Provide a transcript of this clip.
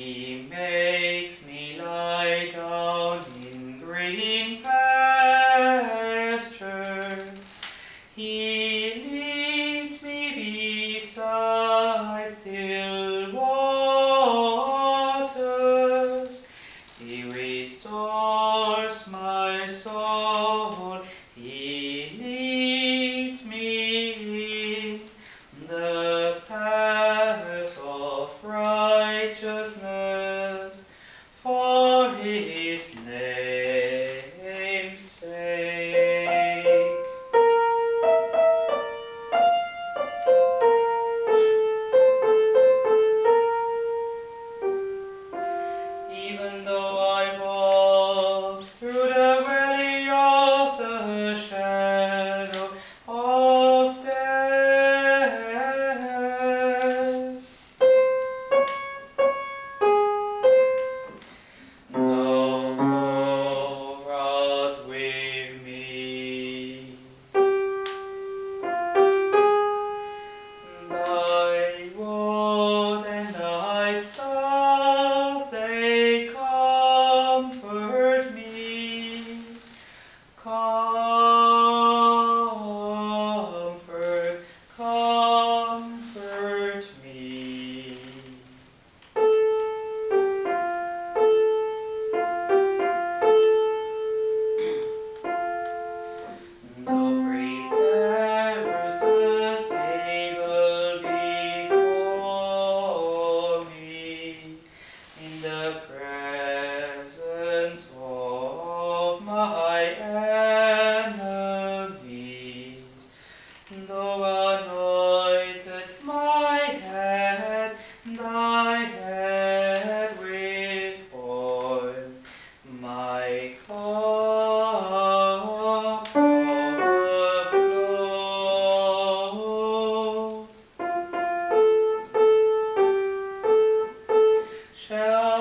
He makes me lie down in green pastures. He leads me beside still waters. He restores my soul. He leads me in the paths of righteousness for his name's sake. Even though I walk through the valley of the shadow of death, thou art with me. Thy rod and thy staff, they comfort me. Comfort, comfort me. Thou preparest the table before me in the presence of my enemies. Thou anointed my head, thy head with oil, my cup overflows. Shall